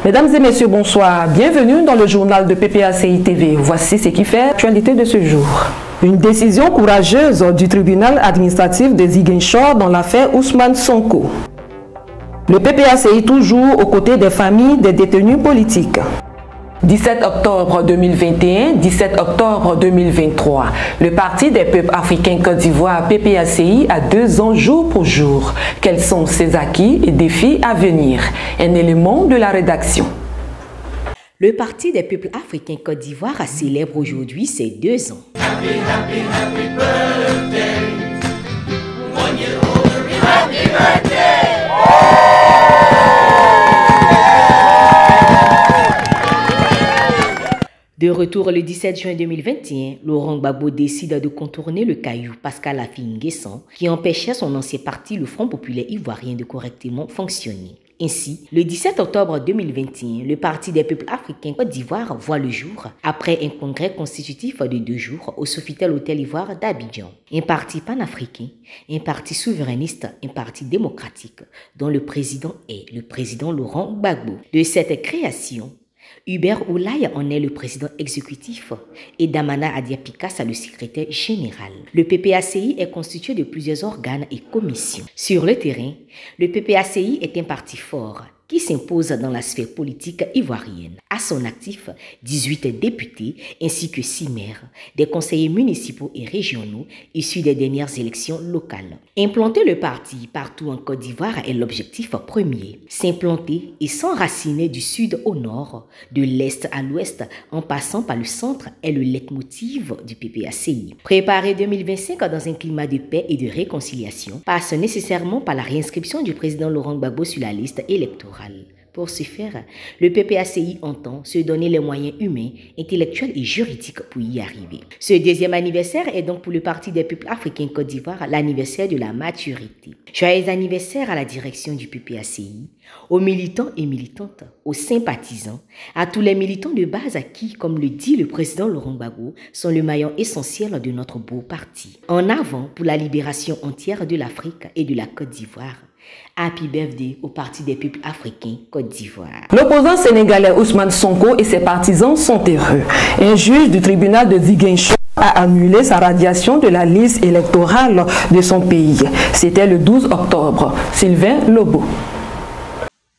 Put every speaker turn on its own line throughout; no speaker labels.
Mesdames et messieurs, bonsoir. Bienvenue dans le journal de PPACI TV. Voici ce qui fait l'actualité de ce jour. Une décision courageuse du tribunal administratif de Ziguinchor dans l'affaire Ousmane Sonko. Le PPACI toujours aux côtés des familles des détenus politiques. 17 octobre 2021, 17 octobre 2023. Le Parti des peuples africains Côte d'Ivoire, PPACI, a 2 ans jour pour jour. Quels sont ses acquis et défis à venir? Un élément de la rédaction.
Le Parti des peuples africains Côte d'Ivoire célèbre aujourd'hui ses 2 ans.
Happy, happy, happy birthday. 1 year older. Happy birthday.
De retour le 17 juin 2021, Laurent Gbagbo décide de contourner le caillou Pascal Affi-N'Guessan qui empêchait son ancien parti, le Front populaire ivoirien, de correctement fonctionner. Ainsi, le 17 octobre 2021, le Parti des peuples africains Côte d'Ivoire voit le jour après un congrès constitutif de 2 jours au Sofitel Hôtel Ivoire d'Abidjan. Un parti panafricain, un parti souverainiste, un parti démocratique dont le président est le président Laurent Gbagbo. De cette création, Hubert Oulaye en est le président exécutif et Damana Adia-Pikassa le secrétaire général. Le PPACI est constitué de plusieurs organes et commissions. Sur le terrain, le PPACI est un parti fort qui s'impose dans la sphère politique ivoirienne. À son actif, 18 députés ainsi que 6 maires, des conseillers municipaux et régionaux issus des dernières élections locales. Implanter le parti partout en Côte d'Ivoire est l'objectif premier. S'implanter et s'enraciner du sud au nord, de l'est à l'ouest, en passant par le centre est le leitmotiv du PPACI. Préparer 2025 dans un climat de paix et de réconciliation passe nécessairement par la réinscription du président Laurent Gbagbo sur la liste électorale. Pour ce faire, le PPACI entend se donner les moyens humains, intellectuels et juridiques pour y arriver. Ce 2e anniversaire est donc pour le Parti des peuples africains Côte d'Ivoire l'anniversaire de la maturité. Joyeux anniversaire à la direction du PPACI, aux militants et militantes, aux sympathisants, à tous les militants de base qui, comme le dit le président Laurent Gbagbo, sont le maillon essentiel de notre beau parti. En avant pour la libération entière de l'Afrique et de la Côte d'Ivoire. Happy birthday au Parti des peuples africains Côte d'Ivoire.
L'opposant sénégalais Ousmane Sonko et ses partisans sont heureux. Un juge du tribunal de Ziguinchor a annulé sa radiation de la liste électorale de son pays. C'était le 12 octobre. Sylvain Lobo.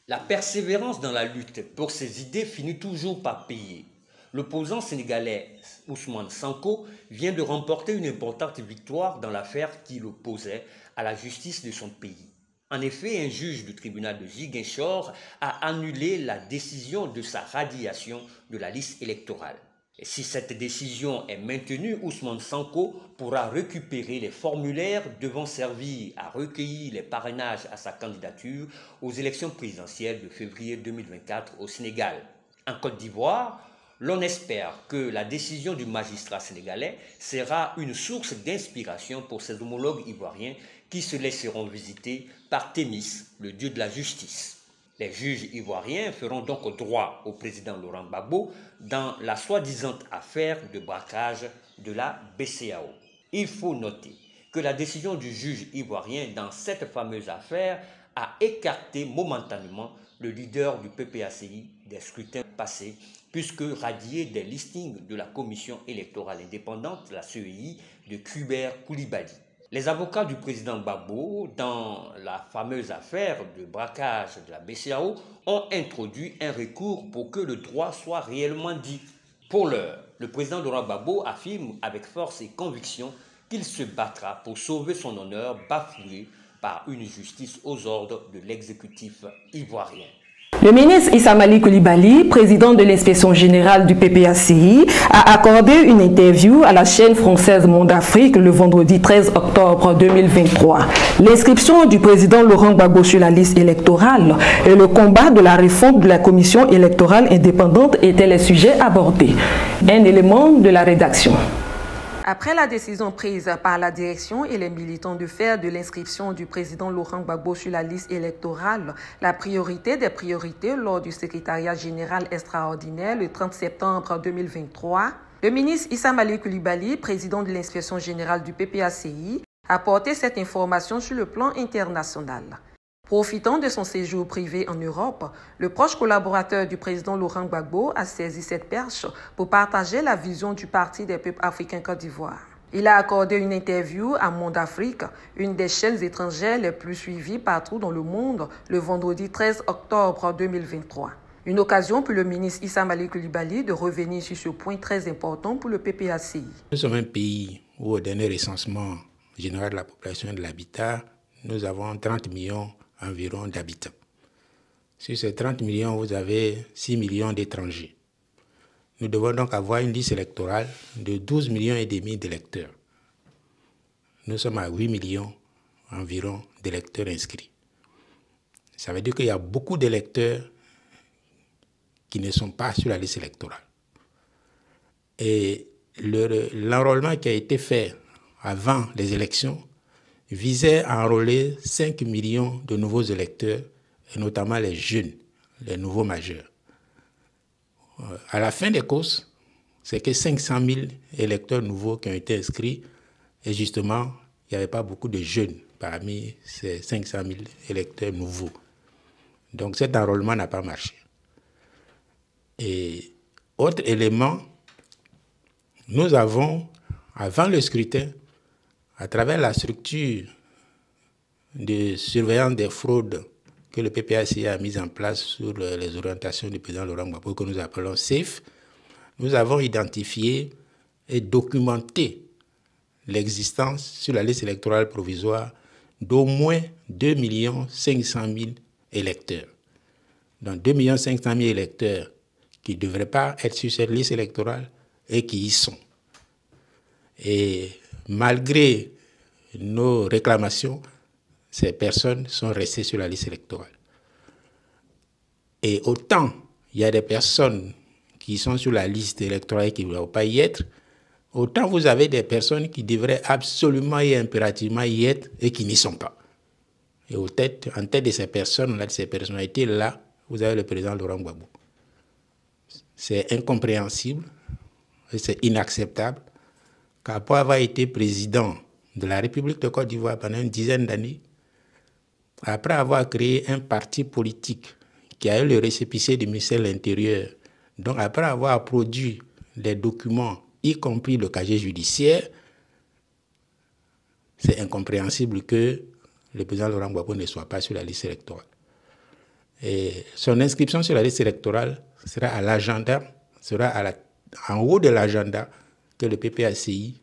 La persévérance dans la lutte pour ses idées finit toujours par payer. L'opposant sénégalais Ousmane Sonko vient de remporter une importante victoire dans l'affaire qui l'opposait à la justice de son pays. En effet, un juge du tribunal de Ziguinchor a annulé la décision de sa radiation de la liste électorale. Et si cette décision est maintenue, Ousmane Sonko pourra récupérer les formulaires devant servir à recueillir les parrainages à sa candidature aux élections présidentielles de février 2024 au Sénégal. En Côte d'Ivoire, l'on espère que la décision du magistrat sénégalais sera une source d'inspiration pour ses homologues ivoiriens qui se laisseront visiter par Thémis, le dieu de la justice. Les juges ivoiriens feront donc droit au président Laurent Gbagbo dans la soi-disant affaire de braquage de la BCEAO. Il faut noter que la décision du juge ivoirien dans cette fameuse affaire a écarté momentanément le leader du PPACI des scrutins passés, puisque radié des listings de la commission électorale indépendante, la CEI, de Kubert Koulibaly. Les avocats du président Gbagbo, dans la fameuse affaire de braquage de la BCEAO, ont introduit un recours pour que le droit soit réellement dit. Pour l'heure, le président Laurent Gbagbo affirme avec force et conviction qu'il se battra pour sauver son honneur bafoué par une justice aux ordres de l'exécutif ivoirien.
Le ministre Issa Malik Coulibaly, président de l'inspection générale du PPACI, a accordé une interview à la chaîne française Monde Afrique le vendredi 13 octobre 2023. L'inscription du président Laurent Gbagbo sur la liste électorale et le combat de la réforme de la commission électorale indépendante étaient les sujets abordés. Un élément de la rédaction. Après la décision prise par la direction et les militants de faire de l'inscription du président Laurent Gbagbo sur la liste électorale la priorité des priorités lors du secrétariat général extraordinaire le 30 septembre 2023, le ministre Issa Malik Coulibaly, président de l'inspection générale du PPACI, a porté cette information sur le plan international. Profitant de son séjour privé en Europe, le proche collaborateur du président Laurent Gbagbo a saisi cette perche pour partager la vision du Parti des peuples africains Côte d'Ivoire. Il a accordé une interview à Monde Afrique, une des chaînes étrangères les plus suivies partout dans le monde, le vendredi 13 octobre 2023. Une occasion pour le ministre Issa Malik Coulibaly de revenir sur ce point très important pour le PPACI.
Nous sommes un pays où, au dernier recensement général de la population et de l'habitat, nous avons 30 millions environ d'habitants. Sur ces 30 millions, vous avez 6 millions d'étrangers. Nous devons donc avoir une liste électorale de 12 millions et demi d'électeurs. Nous sommes à 8 millions environ d'électeurs inscrits. Ça veut dire qu'il y a beaucoup d'électeurs qui ne sont pas sur la liste électorale. Et l'enrôlement qui a été fait avant les élections visait à enrôler 5 millions de nouveaux électeurs, et notamment les jeunes, les nouveaux majeurs. À la fin des courses, c'est que 500 000 électeurs nouveaux qui ont été inscrits, et justement, il n'y avait pas beaucoup de jeunes parmi ces 500 000 électeurs nouveaux. Donc cet enrôlement n'a pas marché. Et autre élément, nous avons, avant le scrutin, à travers la structure de surveillance des fraudes que le PPACI a mise en place sur les orientations du président Laurent Gbagbo, que nous appelons SAFE, nous avons identifié et documenté l'existence sur la liste électorale provisoire d'au moins 2 500 000 électeurs. Donc 2 500 000 électeurs qui ne devraient pas être sur cette liste électorale et qui y sont. Et malgré nos réclamations, ces personnes sont restées sur la liste électorale. Et autant il y a des personnes qui sont sur la liste électorale et qui ne doivent pas y être, autant vous avez des personnes qui devraient absolument et impérativement y être et qui n'y sont pas. Et en tête de ces personnes-là, de ces personnalités-là, vous avez le président Laurent Gbagbo. C'est incompréhensible et c'est inacceptable qu'après avoir été président de la République de Côte d'Ivoire pendant une dizaine d'années, après avoir créé un parti politique qui a eu le récépissé du ministère de l'Intérieur, donc après avoir produit des documents, y compris le casier judiciaire, c'est incompréhensible que le président Laurent Gbagbo ne soit pas sur la liste électorale. Et son inscription sur la liste électorale sera à l'agenda, en haut de l'agenda que le PPACI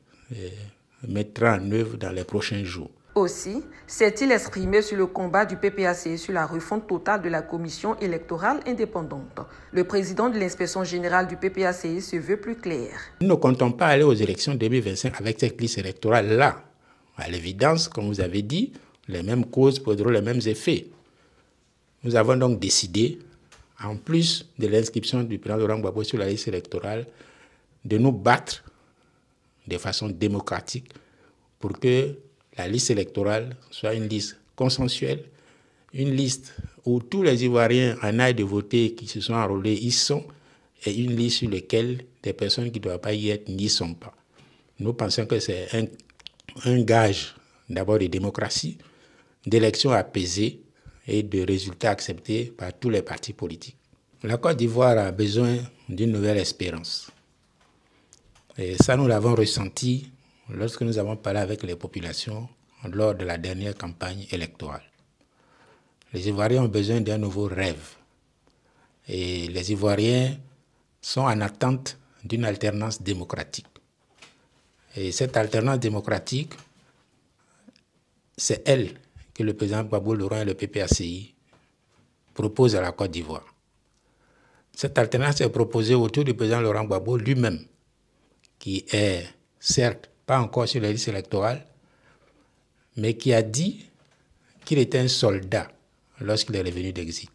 mettra en œuvre dans les prochains jours.
Aussi, s'est-il exprimé sur le combat du PPACI sur la refonte totale de la commission électorale indépendante. Le président de l'inspection générale du PPACI se veut plus clair.
Nous ne comptons pas aller aux élections 2025 avec cette liste électorale-là. À l'évidence, comme vous avez dit, les mêmes causes produiront les mêmes effets. Nous avons donc décidé, en plus de l'inscription du président Laurent Gbagbo sur la liste électorale, de nous battre de façon démocratique pour que la liste électorale soit une liste consensuelle, une liste où tous les Ivoiriens en âge de voter qui se sont enrôlés y sont, et une liste sur laquelle des personnes qui ne doivent pas y être n'y sont pas. Nous pensons que c'est un gage d'abord de démocratie, d'élections apaisées et de résultats acceptés par tous les partis politiques. La Côte d'Ivoire a besoin d'une nouvelle espérance. Et ça, nous l'avons ressenti lorsque nous avons parlé avec les populations lors de la dernière campagne électorale. Les Ivoiriens ont besoin d'un nouveau rêve. Et les Ivoiriens sont en attente d'une alternance démocratique. Et cette alternance démocratique, c'est elle que le président Gbagbo Laurent et le PPACI proposent à la Côte d'Ivoire. Cette alternance est proposée autour du président Laurent Gbagbo lui-même, qui est certes pas encore sur la liste électorale, mais qui a dit qu'il était un soldat lorsqu'il est revenu d'exil.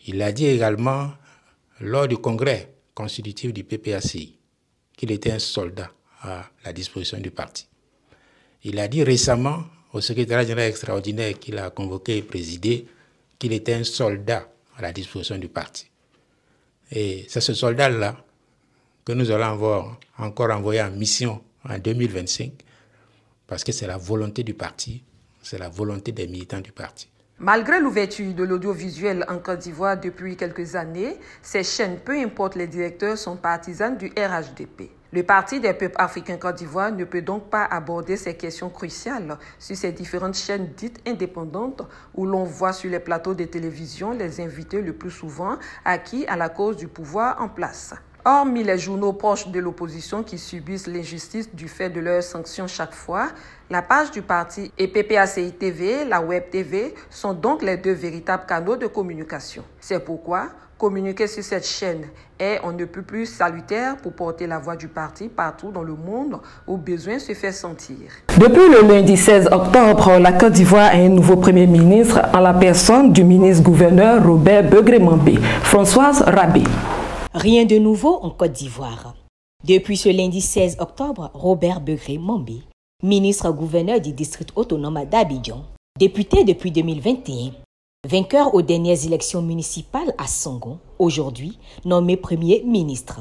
Il a dit également lors du congrès constitutif du PPACI qu'il était un soldat à la disposition du parti. Il a dit récemment au secrétaire général extraordinaire qu'il a convoqué et présidé qu'il était un soldat à la disposition du parti. Et c'est ce soldat-là que nous allons encore envoyer en mission en 2025, parce que c'est la volonté du parti, c'est la volonté des militants du parti.
Malgré l'ouverture de l'audiovisuel en Côte d'Ivoire depuis quelques années, ces chaînes, peu importe les directeurs, sont partisanes du RHDP. Le Parti des peuples africains Côte d'Ivoire ne peut donc pas aborder ces questions cruciales sur ces différentes chaînes dites indépendantes où l'on voit sur les plateaux de télévision les invités le plus souvent acquis à la cause du pouvoir en place. Hormis les journaux proches de l'opposition qui subissent l'injustice du fait de leurs sanctions chaque fois, la page du parti et PPACI TV, la Web TV, sont donc les deux véritables canaux de communication. C'est pourquoi communiquer sur cette chaîne est on ne peut plus salutaire pour porter la voix du parti partout dans le monde où besoin se fait sentir. Depuis le lundi 16 octobre, la Côte d'Ivoire a un nouveau Premier ministre en la personne du ministre-gouverneur Robert Begré-Mambé. Françoise Rabé.
Rien de nouveau en Côte d'Ivoire. Depuis ce lundi 16 octobre, Robert Begré-Mambé, ministre-gouverneur du district autonome d'Abidjan, député depuis 2021, vainqueur aux dernières élections municipales à Sangon, aujourd'hui nommé Premier ministre.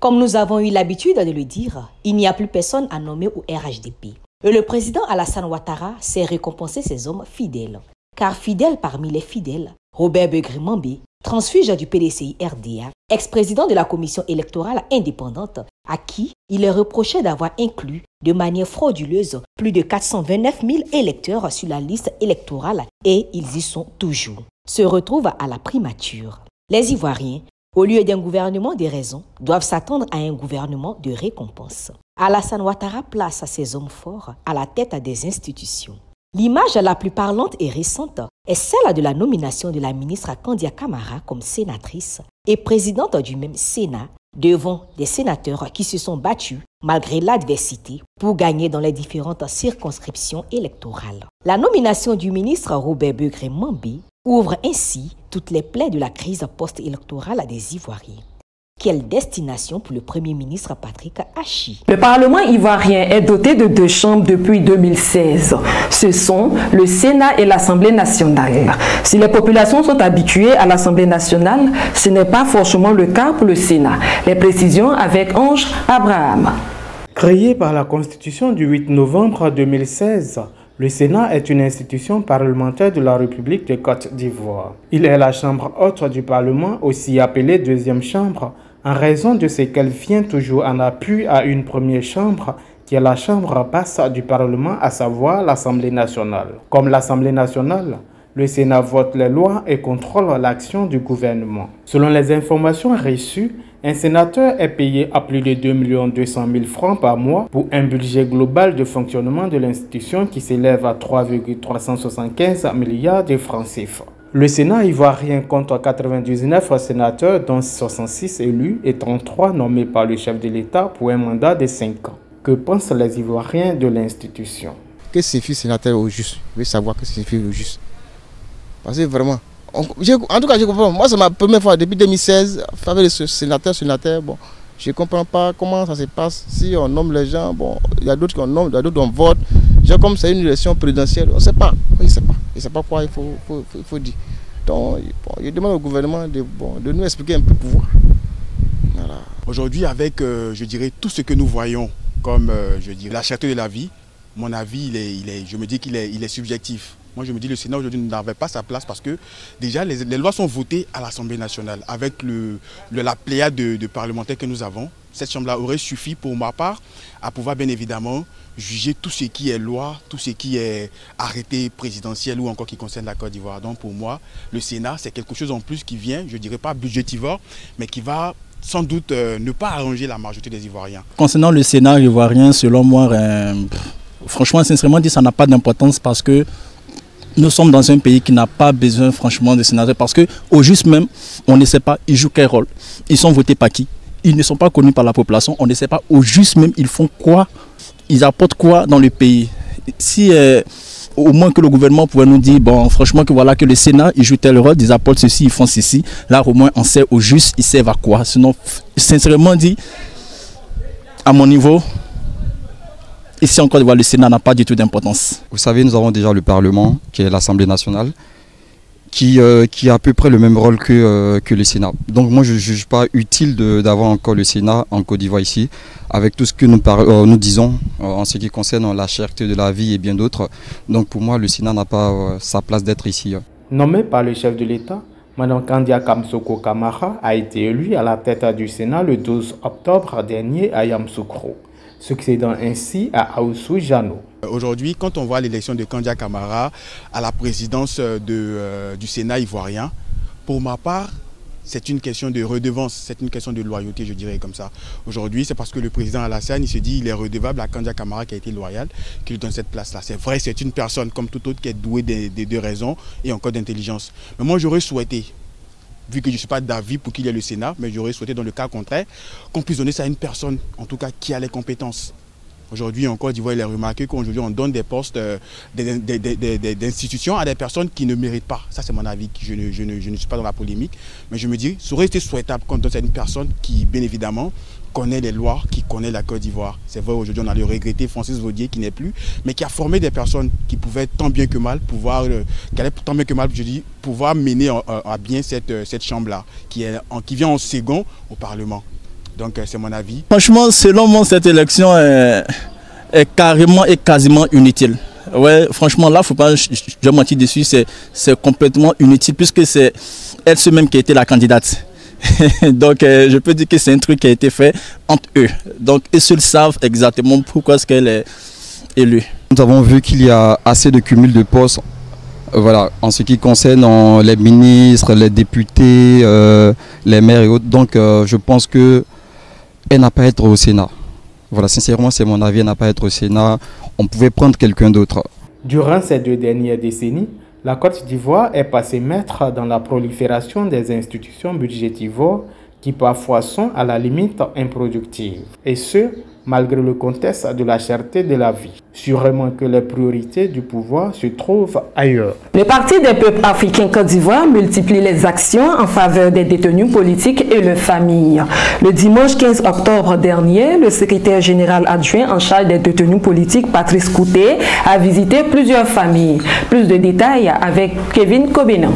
Comme nous avons eu l'habitude de le dire, il n'y a plus personne à nommer au RHDP. Et le président Alassane Ouattara sait récompenser ses hommes fidèles. Car fidèle parmi les fidèles, Robert Begré-Mambé, transfuge du PDCI-RDA, ex-président de la commission électorale indépendante, à qui il est reproché d'avoir inclus de manière frauduleuse plus de 429 000 électeurs sur la liste électorale et ils y sont toujours, se retrouvent à la primature. Les Ivoiriens, au lieu d'un gouvernement de raison, doivent s'attendre à un gouvernement de récompense. Alassane Ouattara place ses hommes forts à la tête des institutions. L'image la plus parlante et récente est celle de la nomination de la ministre Kandia Camara comme sénatrice et présidente du même Sénat devant des sénateurs qui se sont battus malgré l'adversité pour gagner dans les différentes circonscriptions électorales. La nomination du ministre Robert Begré-Mambé ouvre ainsi toutes les plaies de la crise post-électorale des Ivoiriens. Quelle destination pour le Premier ministre Patrick Achi?
Le Parlement ivoirien est doté de 2 chambres depuis 2016. Ce sont le Sénat et l'Assemblée nationale. Si les populations sont habituées à l'Assemblée nationale, ce n'est pas forcément le cas pour le Sénat. Les précisions avec Ange Abraham.
Créé par la Constitution du 8 novembre 2016, le Sénat est une institution parlementaire de la République de Côte d'Ivoire. Il est la chambre haute du Parlement, aussi appelée deuxième chambre, en raison de ce qu'elle vient toujours en appui à une première chambre, qui est la chambre basse du Parlement, à savoir l'Assemblée nationale. Comme l'Assemblée nationale, le Sénat vote les lois et contrôle l'action du gouvernement. Selon les informations reçues, un sénateur est payé à plus de 2 200 000 francs par mois pour un budget global de fonctionnement de l'institution qui s'élève à 3,375 milliards de francs CFA. Le Sénat ivoirien compte 99 sénateurs, dont 66 élus et 33 nommés par le chef de l'État pour un mandat de 5 ans. Que pensent les Ivoiriens de l'institution?
Que signifie sénateur au juste? Je veux savoir que signifie au juste. Parce que vraiment, en tout cas, je comprends. Moi, c'est ma première fois depuis 2016, avec le sénateur, bon, je ne comprends pas comment ça se passe. Si on nomme les gens, bon, il y a d'autres qu'on nomme, il y a d'autres qu'on vote. Genre comme c'est une élection présidentielle, on ne sait pas. Je ne sais pas quoi il faut dire. Donc, bon, je demande au gouvernement de nous expliquer un peu le pouvoir. Voilà.
Aujourd'hui, avec, je dirais, tout ce que nous voyons comme, je dirais, la cherté de la vie, mon avis, je me dis qu'il est subjectif. Moi, je me dis que le Sénat aujourd'hui n'avait pas sa place parce que déjà, les lois sont votées à l'Assemblée nationale. Avec la pléiade de parlementaires que nous avons, cette chambre-là aurait suffi pour ma part à pouvoir bien évidemment juger tout ce qui est loi, tout ce qui est arrêté présidentiel ou encore qui concerne la Côte d'Ivoire. Donc pour moi, le Sénat, c'est quelque chose en plus qui vient, je ne dirais pas budgétivore, mais qui va sans doute ne pas arranger la majorité des Ivoiriens.
Concernant le Sénat ivoirien, selon moi, franchement, sincèrement dit, ça n'a pas d'importance parce que nous sommes dans un pays qui n'a pas besoin franchement de sénateurs parce qu'au juste même, on ne sait pas ils jouent quel rôle, ils sont votés par qui, ils ne sont pas connus par la population, on ne sait pas au juste même ils font quoi, ils apportent quoi dans le pays. Si au moins que le gouvernement pouvait nous dire, bon franchement que voilà que le Sénat il joue tel rôle, ils apportent ceci, ils font ceci, là au moins on sait au juste ils servent à quoi. Sinon, sincèrement dit, à mon niveau, ici en Côte d'Ivoire, le Sénat n'a pas du tout d'importance.
Vous savez, nous avons déjà le Parlement, qui est l'Assemblée nationale, qui a à peu près le même rôle que le Sénat. Donc moi, je ne juge pas utile d'avoir encore le Sénat en Côte d'Ivoire ici, avec tout ce que nous disons en ce qui concerne la cherté de la vie et bien d'autres. Donc pour moi, le Sénat n'a pas sa place d'être ici.
Nommée par le chef de l'État, Mme Kandia Kamsoko Kamara a été élue à la tête du Sénat le 12 octobre dernier à Yamoussoukro, succédant ainsi à Aoussou Jano.
Aujourd'hui, quand on voit l'élection de Kandia Kamara à la présidence du Sénat ivoirien, pour ma part, c'est une question de redevance, c'est une question de loyauté, je dirais comme ça. Aujourd'hui, c'est parce que le président Alassane, il se dit qu'il est redevable à Kandia Kamara qui a été loyal, qu'il lui donne cette place-là. C'est vrai, c'est une personne comme tout autre qui est douée de raison et encore d'intelligence. Mais moi, j'aurais souhaité, vu que je ne suis pas d'avis pour qu'il y ait le Sénat, mais j'aurais souhaité dans le cas contraire, qu'on puisse donner ça à une personne, en tout cas, qui a les compétences. Aujourd'hui, en Côte d'Ivoire, il est remarqué qu'aujourd'hui, on donne des postes d'institutions à des personnes qui ne méritent pas. Ça, c'est mon avis. Je ne suis pas dans la polémique. Mais je me dis, ça aurait été souhaitable qu'on donne ça à une personne qui, bien évidemment, connaît les lois, qui connaît la Côte d'Ivoire. C'est vrai, aujourd'hui, on a le regretté Francis Vaudier qui n'est plus, mais qui a formé des personnes qui pouvaient tant bien que mal pouvoir mener à bien cette chambre-là, qui vient en second au Parlement. Donc c'est mon avis.
Franchement, selon moi, cette élection est carrément et quasiment inutile. Ouais, franchement, là, faut pas je mentir dessus, c'est complètement inutile puisque c'est elle-même qui a été la candidate. Donc je peux dire que c'est un truc qui a été fait entre eux. Donc ils seuls savent exactement pourquoi est-ce qu'elle est élue.
Nous avons vu qu'il y a assez de cumul de postes. Voilà, en ce qui concerne les ministres, les députés, les maires et autres. Donc je pense que elle n'a pas à être au Sénat. Voilà, sincèrement, c'est mon avis, elle n'a pas à être au Sénat. On pouvait prendre quelqu'un d'autre.
Durant ces 2 dernières décennies, la Côte d'Ivoire est passée maître dans la prolifération des institutions budgétivores qui parfois sont à la limite improductives. Et ce, malgré le contexte de la cherté de la vie. Sûrement que les priorités du pouvoir se trouvent ailleurs.
Le Parti des peuples africains Côte d'Ivoire multiplie les actions en faveur des détenus politiques et leurs familles. Le dimanche 15 octobre dernier, le secrétaire général adjoint en charge des détenus politiques, Patrice Coutet, a visité plusieurs familles. Plus de détails avec Kevin Kobenan.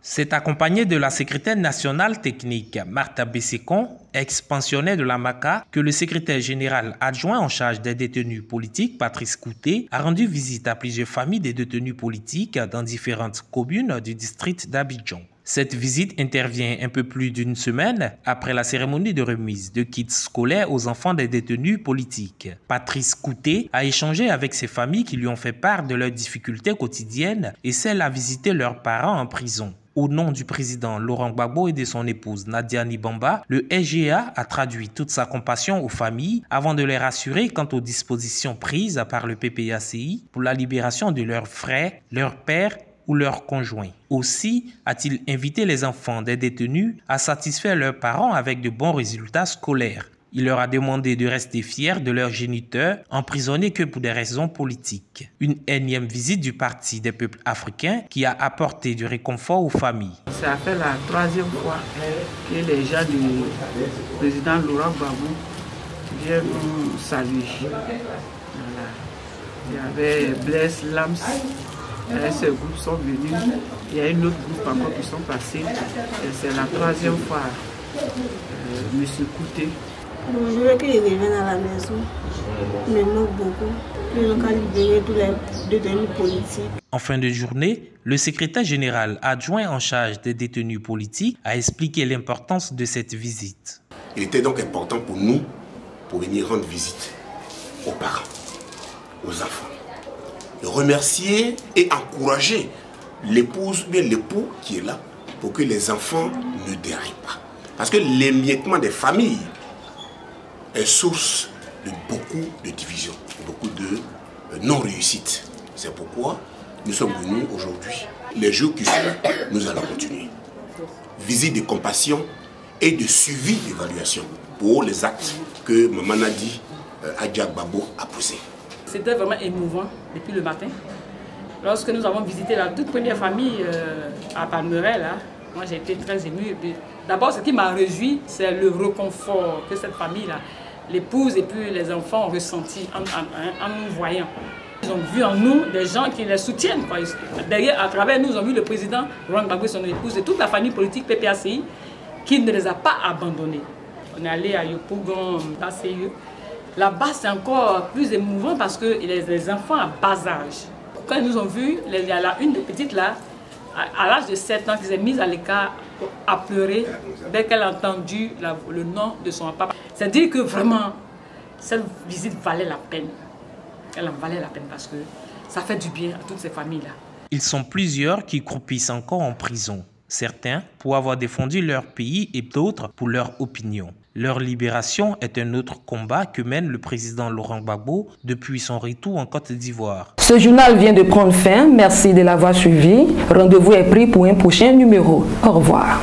C'est accompagné de la secrétaire nationale technique, Martha Bessécon, ex-pensionnaire de la MACA, que le secrétaire général adjoint en charge des détenus politiques, Patrice Coutet, a rendu visite à plusieurs familles des détenus politiques dans différentes communes du district d'Abidjan. Cette visite intervient un peu plus d'une semaine après la cérémonie de remise de kits scolaires aux enfants des détenus politiques. Patrice Coutet a échangé avec ces familles qui lui ont fait part de leurs difficultés quotidiennes et celles à visiter leurs parents en prison. Au nom du président Laurent Gbagbo et de son épouse Nadia Nibamba, le SGA a traduit toute sa compassion aux familles avant de les rassurer quant aux dispositions prises par le PPACI pour la libération de leurs frères, leurs pères ou leurs conjoints. Aussi a-t-il invité les enfants des détenus à satisfaire leurs parents avec de bons résultats scolaires. Il leur a demandé de rester fiers de leurs géniteurs, emprisonnés que pour des raisons politiques. Une énième visite du Parti des peuples africains qui a apporté du réconfort aux familles.
Ça fait la 3e fois que les gens du président Laurent Gbagbo viennent nous saluer. Voilà. Il y avait Blaise Lams, ces groupes sont venus. Il y a une autre groupe encore qui sont passés. C'est la 3e fois. Monsieur Coutet.
Je veux qu'ils reviennent à la maison, mais non beaucoup. Ils ont qu'à libérer tous les détenus politiques.
En fin de journée, le secrétaire général adjoint en charge des détenus politiques a expliqué l'importance de cette visite.
Il était donc important pour nous, pour venir rendre visite aux parents, aux enfants, de remercier et encourager l'épouse ou bien l'époux qui est là pour que les enfants ne dérivent pas. Parce que l'émiettement des familles est source de beaucoup de divisions, beaucoup de non-réussite. C'est pourquoi nous sommes venus aujourd'hui. Les jours qui suivent, nous allons continuer. Visite de compassion et de suivi d'évaluation pour les actes que Maman Nadi Adja Gbagbo a posés.
C'était vraiment émouvant depuis le matin. Lorsque nous avons visité la toute première famille à Palmeraie, moi j'ai été très émue. D'abord, ce qui m'a réjoui, c'est le réconfort que cette famille-là, l'épouse et puis les enfants ont ressenti en nous voyant. Ils ont vu en nous des gens qui les soutiennent. Derrière, à travers nous, ils ont vu le président Laurent Gbagbo et son épouse et toute la famille politique PPACI qui ne les a pas abandonnés. On est allé à Yopougon, d'ACE. Là-bas, c'est encore plus émouvant parce que les enfants à bas âge. Quand ils nous ont vus, il y a une des petites là, à l'âge de 7 ans, qui s'est mise à l'écart à pleurer dès qu'elle a entendu le nom de son papa. C'est dire que vraiment, cette visite valait la peine. Elle en valait la peine parce que ça fait du bien à toutes ces familles-là.
Ils sont plusieurs qui croupissent encore en prison. Certains pour avoir défendu leur pays et d'autres pour leur opinion. Leur libération est un autre combat que mène le président Laurent Gbagbo depuis son retour en Côte d'Ivoire.
Ce journal vient de prendre fin. Merci de l'avoir suivi. Rendez-vous est pris pour un prochain numéro. Au revoir.